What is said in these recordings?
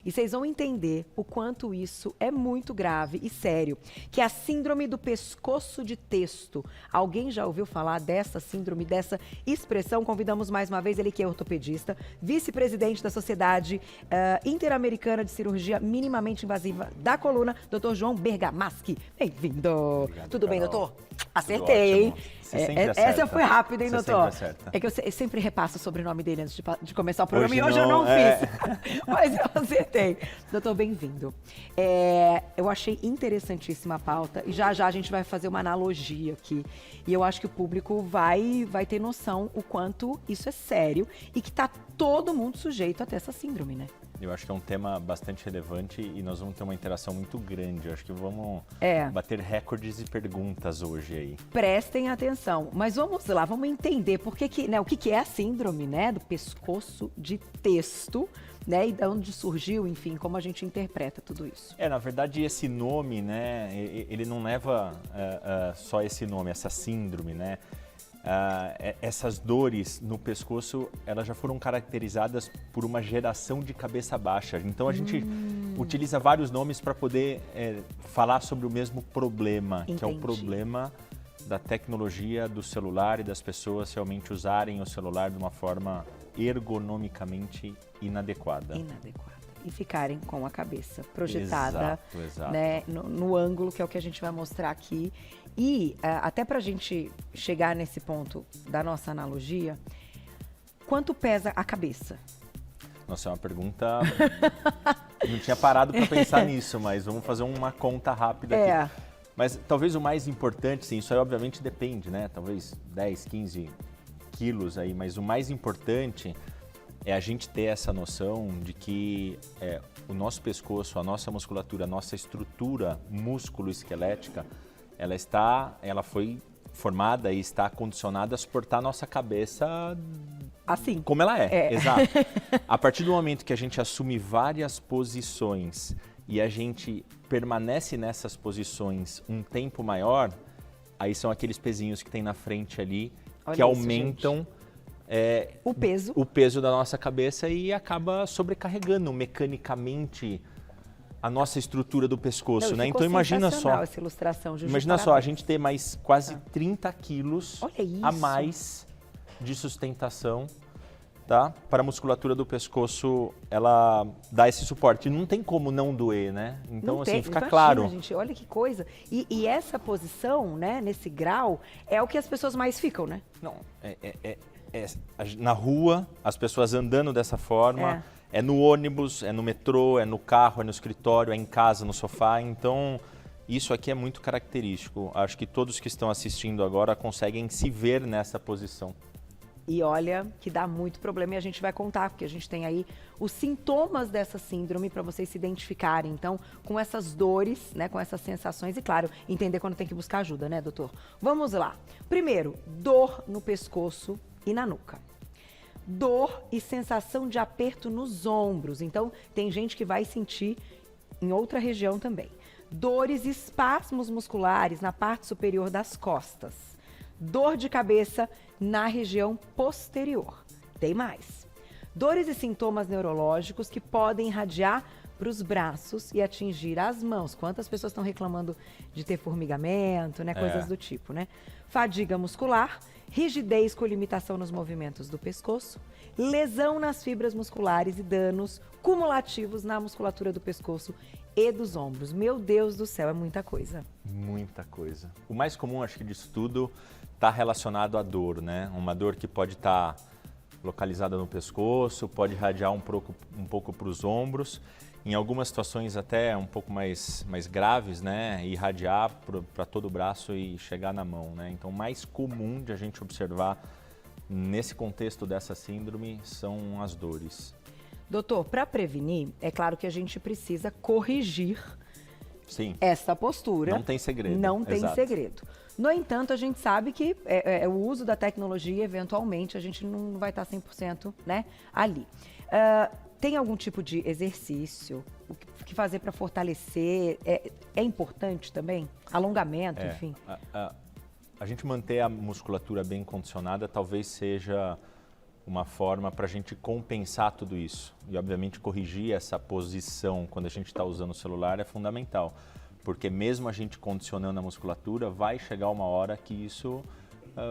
e vocês vão entender o quanto isso é muito grave e sério, que é a síndrome do pescoço de texto. Alguém já ouviu falar dessa síndrome, dessa expressão? Convidamos mais uma vez ele, que é ortopedista, vice-presidente da Sociedade Interamericana de Cirurgia Minimamente Invasiva da Coluna, Dr. João Bergamaschi. Bem-vindo. Obrigado, Tudo bem, Carol. doutor? Acertei, hein? Você sempre acerta. Essa foi rápida, hein, Você doutor? sempre acerta. É que eu sempre repasso o sobrenome dele antes de começar o programa Hoje e hoje eu não não, fiz. Mas eu acertei. Doutor, bem-vindo. Eu achei interessantíssima a pauta e já a gente vai fazer uma analogia aqui. E eu acho que o público vai ter noção o quanto isso é sério e que tá todo mundo sujeito a ter essa síndrome, né? Eu acho que é um tema bastante relevante e nós vamos ter uma interação muito grande. Eu acho que vamos bater recordes e perguntas hoje aí. Prestem atenção. Mas vamos lá, vamos entender o que é a síndrome, né, do pescoço de texto, né, e de onde surgiu, enfim, como a gente interpreta tudo isso. Na verdade, esse nome, né, ele não leva só esse nome, essa síndrome, né? Essas dores no pescoço, elas já foram caracterizadas por uma geração de cabeça baixa. Então a gente utiliza vários nomes para poder falar sobre o mesmo problema, Entendi. que é o problema da tecnologia do celular e das pessoas realmente usarem o celular de uma forma ergonomicamente inadequada. E ficarem com a cabeça projetada, Exato. né, no ângulo, que é o que a gente vai mostrar aqui. E até pra gente chegar nesse ponto da nossa analogia, quanto pesa a cabeça? Nossa, é uma pergunta... Não tinha parado para pensar nisso, mas vamos fazer uma conta rápida aqui. Mas talvez o mais importante, sim, isso aí obviamente depende, né? Talvez 10, 15 quilos aí, mas o mais importante é a gente ter essa noção de que o nosso pescoço, a nossa musculatura, a nossa estrutura músculo-esquelética, ela foi formada e está condicionada a suportar a nossa cabeça assim como ela é. Exato. A partir do momento que a gente assume várias posições e a gente permanece nessas posições um tempo maior, aí são aqueles pezinhos que tem na frente ali, que aumentam o peso da nossa cabeça e acaba sobrecarregando mecanicamente a nossa estrutura do pescoço, né? Então imagina só, essa ilustração, Juju, imagina só, a gente ter mais quase 30 quilos a mais de sustentação, tá? Para a musculatura do pescoço, ela dá esse suporte. E não tem como não doer, né? Então, não assim, tem, fica imagina, claro. Gente, olha que coisa. E essa posição, né, nesse grau, é o que as pessoas mais ficam, né? Não, na rua, as pessoas andando dessa forma, é no ônibus, é no metrô, é no carro, é no escritório, é em casa, no sofá. Então, isso aqui é muito característico. Acho que todos que estão assistindo agora conseguem se ver nessa posição. E olha que dá muito problema e a gente vai contar, porque a gente tem aí os sintomas dessa síndrome para vocês se identificarem. Então, com essas dores, né, com essas sensações e, claro, entender quando tem que buscar ajuda, né, doutor? Vamos lá. Primeiro, dor no pescoço e na nuca. Dor e sensação de aperto nos ombros. Então, tem gente que vai sentir em outra região também. Dores e espasmos musculares na parte superior das costas. Dor de cabeça na região posterior. Tem mais. Dores e sintomas neurológicos que podem irradiar para os braços e atingir as mãos. Quantas pessoas estão reclamando de ter formigamento, né? Coisas do tipo, né? Fadiga muscular, rigidez com limitação nos movimentos do pescoço, lesão nas fibras musculares e danos cumulativos na musculatura do pescoço e dos ombros. Meu Deus do céu, é muita coisa. Muita coisa. O mais comum, acho que disso tudo, está relacionado à dor, né? Uma dor que pode estar localizada no pescoço, pode irradiar um pouco para os ombros. Em algumas situações até um pouco mais graves, né? Irradiar para todo o braço e chegar na mão, né? Então, o mais comum de a gente observar nesse contexto dessa síndrome são as dores. Doutor, para prevenir, é claro que a gente precisa corrigir essa postura. Não tem segredo. Não tem segredo. No entanto, a gente sabe que o uso da tecnologia, eventualmente, a gente não vai estar 100%, né, ali. Tem algum tipo de exercício? O que fazer para fortalecer? É importante também? Alongamento, enfim? A gente manter a musculatura bem condicionada talvez seja uma forma para a gente compensar tudo isso. E, obviamente, corrigir essa posição quando a gente está usando o celular é fundamental. Porque mesmo a gente condicionando a musculatura, vai chegar uma hora que isso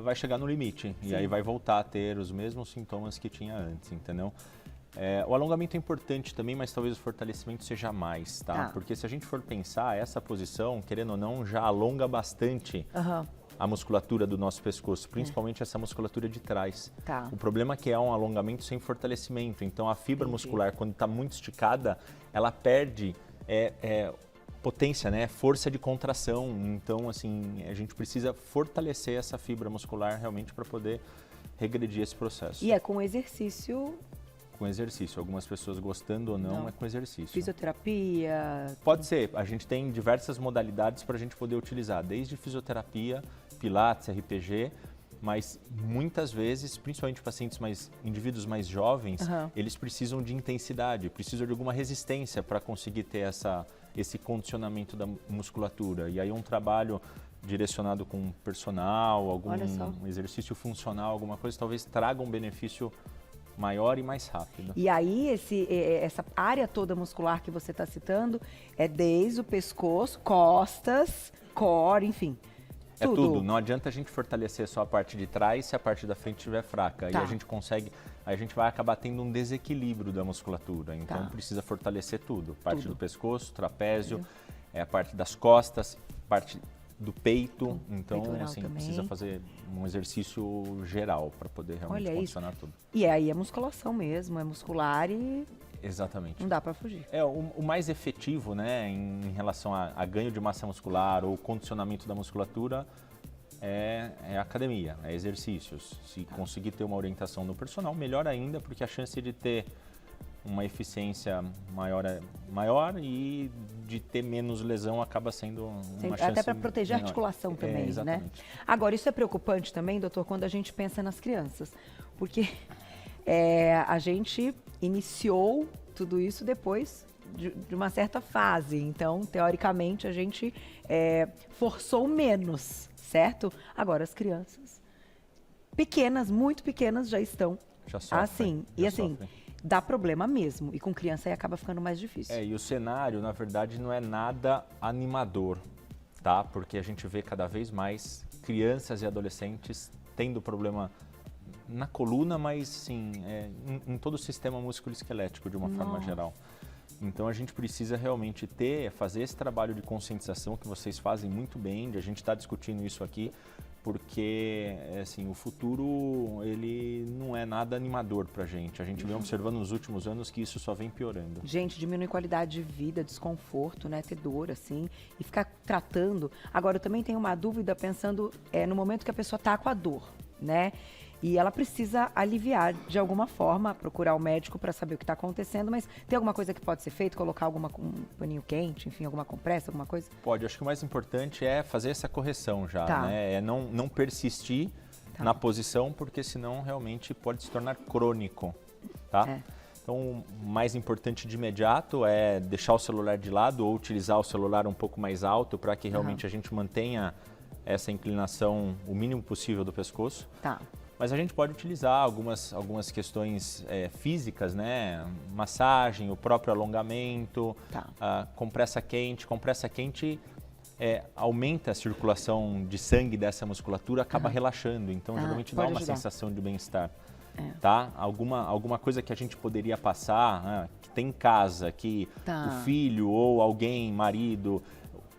vai chegar no limite. Sim. E aí vai voltar a ter os mesmos sintomas que tinha antes, entendeu? O alongamento é importante também, mas talvez o fortalecimento seja mais, tá? Porque se a gente for pensar, essa posição, querendo ou não, já alonga bastante a musculatura do nosso pescoço, principalmente essa musculatura de trás. O problema é que é um alongamento sem fortalecimento, então a fibra muscular, quando está muito esticada, ela perde potência, né? Força de contração. Então, assim, a gente precisa fortalecer essa fibra muscular realmente para poder regredir esse processo. E é com exercício... Com exercício. Algumas pessoas gostando ou não, é com exercício. Fisioterapia? Pode ser. A gente tem diversas modalidades para a gente poder utilizar, desde fisioterapia, pilates, RPG, mas muitas vezes, principalmente indivíduos mais jovens, eles precisam de intensidade, precisam de alguma resistência para conseguir ter esse condicionamento da musculatura. E aí um trabalho direcionado com personal, algum exercício funcional, alguma coisa, talvez traga um benefício maior e mais rápido. E aí, essa área toda muscular que você está citando é desde o pescoço, costas, core, enfim. É tudo. Não adianta a gente fortalecer só a parte de trás se a parte da frente estiver fraca. Aí a gente vai acabar tendo um desequilíbrio da musculatura. Então precisa fortalecer tudo. Parte do pescoço, trapézio, a parte das costas, parte do peito. Então, assim, precisa fazer um exercício geral para poder realmente condicionar tudo. E aí é musculação mesmo, é muscular e... Exatamente. Não dá para fugir. O mais efetivo, né, em relação a ganho de massa muscular ou condicionamento da musculatura é a academia, é exercícios. Se conseguir ter uma orientação no personal, melhor ainda, porque a chance de ter uma eficiência maior e de ter menos lesão acaba sendo uma chance até para proteger a articulação também, né? Agora, isso é preocupante também, doutor, quando a gente pensa nas crianças, porque a gente iniciou tudo isso depois de uma certa fase, então, teoricamente, a gente forçou menos, certo? Agora, as crianças pequenas, muito pequenas, já estão assim, dá problema mesmo. E com criança aí acaba ficando mais difícil. E o cenário, na verdade, não é nada animador, tá? Porque a gente vê cada vez mais crianças e adolescentes tendo problema na coluna, mas sim, em todo o sistema músculo-esquelético, de uma forma geral. Então a gente precisa realmente fazer esse trabalho de conscientização que vocês fazem muito bem, a gente está discutindo isso aqui, porque assim, o futuro ele não é nada animador para a gente vem observando nos últimos anos que isso só vem piorando. Gente, diminui qualidade de vida, desconforto, né, ter dor assim, e ficar tratando. Agora eu também tenho uma dúvida pensando no momento que a pessoa está com a dor, né, e ela precisa aliviar de alguma forma, procurar o médico para saber o que está acontecendo, mas tem alguma coisa que pode ser feita? Colocar um paninho quente, enfim, alguma compressa, alguma coisa? Pode, acho que o mais importante é fazer essa correção já, né? É não persistir na posição, porque senão realmente pode se tornar crônico, tá? Então, o mais importante de imediato é deixar o celular de lado ou utilizar o celular um pouco mais alto para que realmente a gente mantenha essa inclinação o mínimo possível do pescoço. Mas a gente pode utilizar algumas questões físicas, né? Massagem, o próprio alongamento, compressa quente. Compressa quente aumenta a circulação de sangue dessa musculatura, acaba relaxando. Então, geralmente dá uma sensação de bem-estar. Tá? Alguma coisa que a gente poderia passar, que tem em casa, que o filho ou alguém, marido,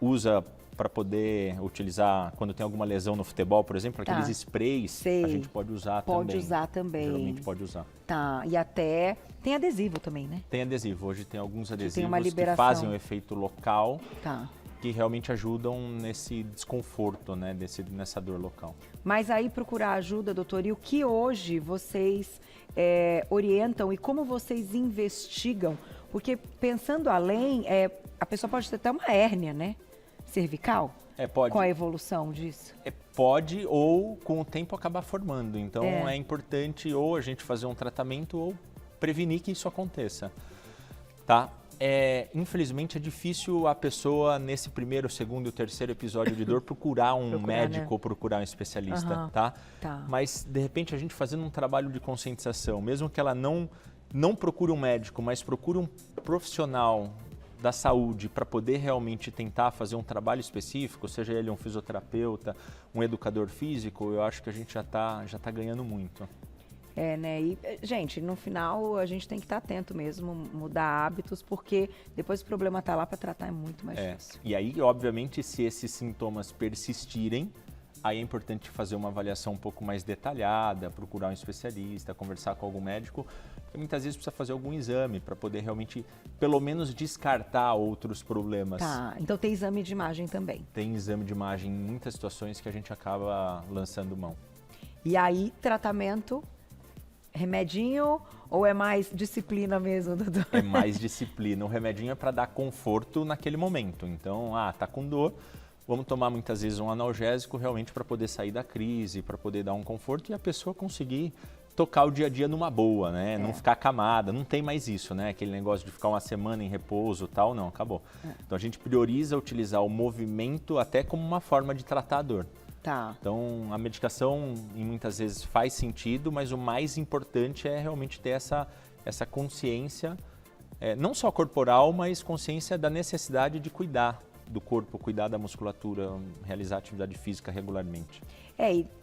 usa para poder utilizar quando tem alguma lesão no futebol, por exemplo, aqueles sprays, a gente pode usar também. Pode usar também. Geralmente pode usar. E até tem adesivo também, né? Tem adesivo. Hoje tem alguns adesivos que fazem o efeito local, que realmente ajudam nesse desconforto, né? Nessa dor local. Mas aí procurar ajuda, doutor, e o que hoje vocês orientam e como vocês investigam? Porque pensando além, a pessoa pode ter até uma hérnia, né? Cervical? Pode. Com a evolução disso? Pode ou com o tempo acabar formando. Então é importante ou a gente fazer um tratamento ou prevenir que isso aconteça. Tá? infelizmente é difícil a pessoa, nesse primeiro, segundo e terceiro episódio de dor, procurar um médico, né? Ou procurar um especialista, tá? Mas, de repente, a gente fazendo um trabalho de conscientização, mesmo que ela não procure um médico, mas procure um profissional da saúde para poder realmente tentar fazer um trabalho específico, seja ele um fisioterapeuta, um educador físico, eu acho que a gente já tá ganhando muito. Né? E, gente, no final a gente tem que estar atento mesmo, mudar hábitos, porque depois o problema tá lá para tratar é muito mais difícil. E aí, obviamente, se esses sintomas persistirem, aí é importante fazer uma avaliação um pouco mais detalhada, procurar um especialista, conversar com algum médico, porque muitas vezes precisa fazer algum exame para poder realmente, pelo menos, descartar outros problemas. Tá, então tem exame de imagem também. Tem exame de imagem em muitas situações que a gente acaba lançando mão. E aí, tratamento, remedinho ou é mais disciplina mesmo, doutor? É mais disciplina. O remedinho é para dar conforto naquele momento. Então, tá com dor, vamos tomar muitas vezes um analgésico realmente para poder sair da crise, para poder dar um conforto e a pessoa conseguir tocar o dia a dia numa boa, né? Não ficar acamada, não tem mais isso, né? Aquele negócio de ficar uma semana em repouso e tal, não, acabou. Então a gente prioriza utilizar o movimento até como uma forma de tratar a dor. Então a medicação muitas vezes faz sentido, mas o mais importante é realmente ter essa consciência, não só corporal, mas consciência da necessidade de cuidar do corpo, cuidar da musculatura, realizar atividade física regularmente.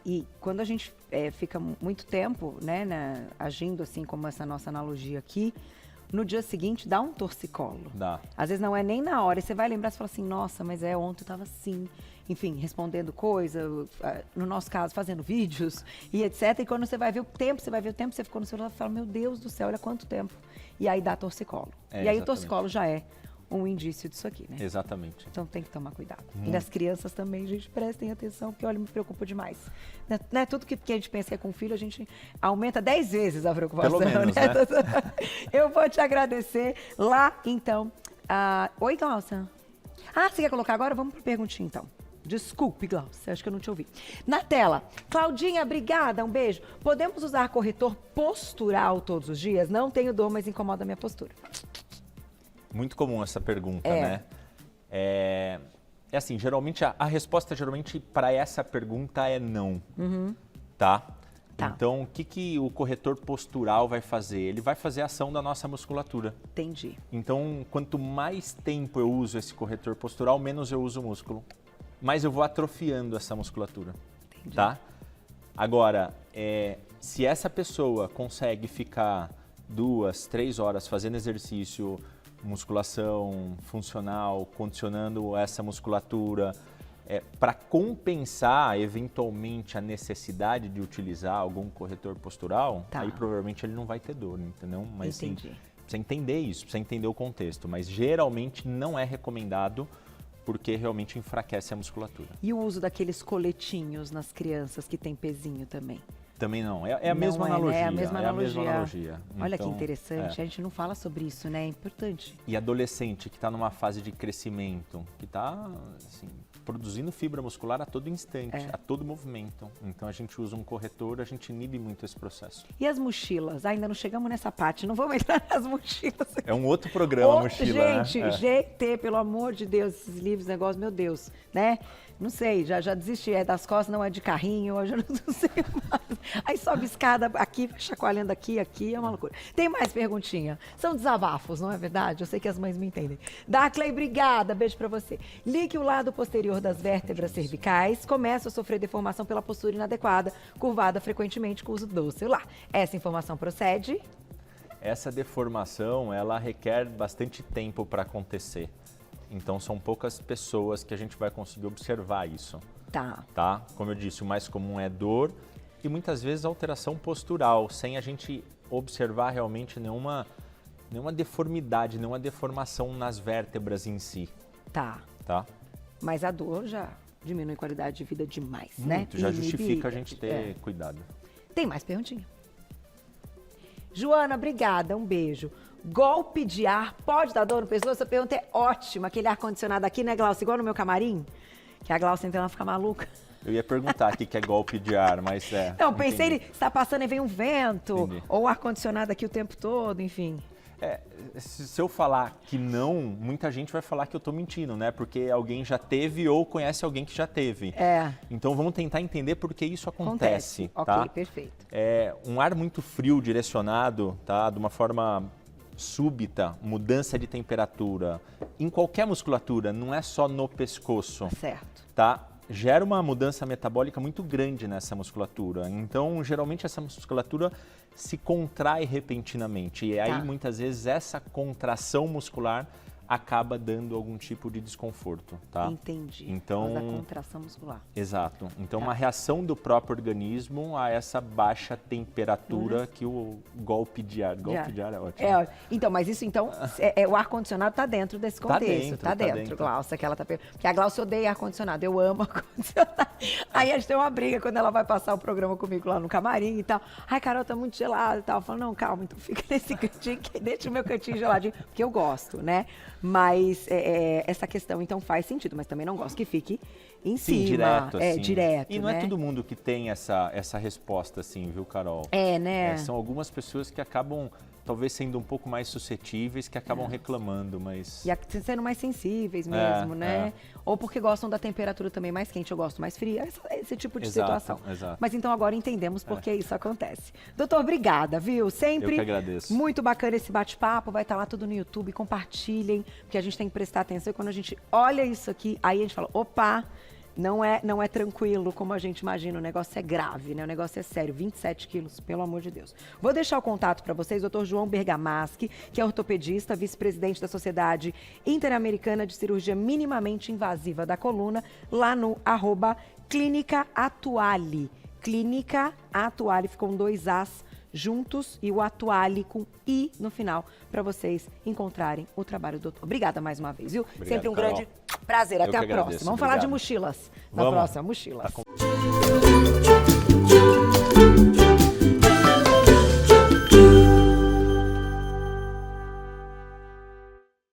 E quando a gente fica muito tempo, né, agindo assim como essa nossa analogia aqui, no dia seguinte dá um torcicolo. Dá. Às vezes não é nem na hora, e você vai lembrar, você fala assim, nossa, mas ontem eu estava assim, enfim, respondendo coisa, no nosso caso, fazendo vídeos e etc. E quando você vai ver o tempo, você ficou no celular e fala, meu Deus do céu, olha quanto tempo. E aí dá torcicolo. E aí exatamente. O torcicolo já é um indício disso aqui, né? Exatamente. Então tem que tomar cuidado. E nas crianças também, gente, prestem atenção, porque olha, me preocupa demais. Não é tudo que a gente pensa que é com filho, a gente aumenta 10 vezes a preocupação. Pelo menos, né? Eu vou te agradecer lá, então. Oi, Glaucia. Você quer colocar agora? Vamos para a perguntinha, então. Desculpe, Glaucia, acho que eu não te ouvi. Na tela, Claudinha, obrigada, um beijo. Podemos usar corretor postural todos os dias? Não tenho dor, mas incomoda a minha postura. Muito comum essa pergunta, né? É assim, geralmente, a resposta geralmente para essa pergunta é não, tá? Então, o que o corretor postural vai fazer? Ele vai fazer a ação da nossa musculatura. Entendi. Então, quanto mais tempo eu uso esse corretor postural, menos eu uso o músculo. Mais eu vou atrofiando essa musculatura, tá? Agora, se essa pessoa consegue ficar 2, 3 horas fazendo exercício, musculação funcional, condicionando essa musculatura, para compensar eventualmente a necessidade de utilizar algum corretor postural, aí provavelmente ele não vai ter dor, entendeu? Mas entendi. Precisa entender isso, precisa entender o contexto, mas geralmente não é recomendado porque realmente enfraquece a musculatura. E o uso daqueles coletinhos nas crianças que tem pezinho também? Também não. É a mesma analogia. É a mesma analogia. Olha então, que interessante. A gente não fala sobre isso, né? É importante. E adolescente que está numa fase de crescimento, que está assim, produzindo fibra muscular a todo instante, a todo movimento. Então a gente usa um corretor, a gente inibe muito esse processo. E as mochilas? Ainda não chegamos nessa parte, não vamos entrar nas mochilas. É um outro programa, mochila, gente, né? GT, pelo amor de Deus, esses livros, negócios, meu Deus, né? Não sei, já desisti, das costas, não é de carrinho, hoje eu não sei mais. Aí sobe escada aqui, chacoalhando aqui, é uma loucura. Tem mais perguntinha? São desabafos, não é verdade? Eu sei que as mães me entendem. Darkley, obrigada, beijo pra você. Ligue o lado posterior das vértebras cervicais, começa a sofrer deformação pela postura inadequada, curvada frequentemente com o uso do celular. Essa informação procede? Essa deformação, ela requer bastante tempo para acontecer. Então, são poucas pessoas que a gente vai conseguir observar isso. Tá? Como eu disse, o mais comum é dor e muitas vezes alteração postural, sem a gente observar realmente nenhuma deformidade, nenhuma deformação nas vértebras em si. Tá? Mas a dor já diminui a qualidade de vida demais, muito, né? Já justifica a gente ter cuidado. Tem mais perguntinha? Joana, obrigada, um beijo. Golpe de ar pode dar dor no pescoço? Essa pergunta é ótima. Aquele ar-condicionado aqui, né, Glaucia? Igual no meu camarim, que a Glaucia então ela fica maluca. Eu ia perguntar aqui que é golpe de ar, mas Não, pensei, está passando e vem um vento, ou ar-condicionado aqui o tempo todo, enfim. Se eu falar que não, muita gente vai falar que eu tô mentindo, né? Porque alguém já teve ou conhece alguém que já teve. Então vamos tentar entender por que isso acontece. Tá? Ok, perfeito. Um ar muito frio direcionado, tá? De uma forma súbita, mudança de temperatura, em qualquer musculatura, não é só no pescoço. Certo. Tá? Gera uma mudança metabólica muito grande nessa musculatura. Então, geralmente, essa musculatura se contrai repentinamente. E aí, muitas vezes, essa contração muscular acaba dando algum tipo de desconforto, tá? Entendi. Então, da contração muscular. Exato. Então, uma reação do próprio organismo a essa baixa temperatura que o golpe de ar... Golpe de ar é ótimo. Então, mas isso, o ar-condicionado está dentro desse contexto. Tá dentro, Glaucia, que ela tá... Porque a Glaucia odeia ar-condicionado, eu amo ar-condicionado. Aí a gente tem uma briga quando ela vai passar o programa comigo lá no camarim e tal. Ai, Carol, tá muito gelado e tal. Eu falo, não, calma, então fica nesse cantinho, deixa o meu cantinho geladinho, porque eu gosto, né? Mas essa questão, então, faz sentido, mas também não gosto que fique em cima. Direto, assim. Direto, E não é todo mundo que tem essa resposta, assim, viu, Carol? Né? São algumas pessoas que acabam, talvez, sendo um pouco mais suscetíveis, que acabam reclamando, mas... E sendo mais sensíveis mesmo, né? Ou porque gostam da temperatura também mais quente, eu gosto mais fria, esse tipo de situação. Exato. Mas então agora entendemos por que isso acontece. Doutor, obrigada, viu? Sempre eu que agradeço. Muito bacana esse bate-papo, vai estar lá tudo no YouTube, compartilhem, porque a gente tem que prestar atenção e quando a gente olha isso aqui, aí a gente fala, opa, não é tranquilo como a gente imagina, o negócio é grave, né? O negócio é sério, 27 quilos, pelo amor de Deus. Vou deixar o contato para vocês, Dr. João Bergamaschi, que é ortopedista, vice-presidente da Sociedade Interamericana de Cirurgia Minimamente Invasiva da Coluna, lá no @Clínica Atuale. Clínica Atuale, ficam 2 As juntos e o Atuale com I no final, para vocês encontrarem o trabalho do doutor. Obrigada mais uma vez, viu? Obrigado, sempre um Carol. grande prazer. Até a próxima. Vamos falar de mochilas. Na próxima, mochilas.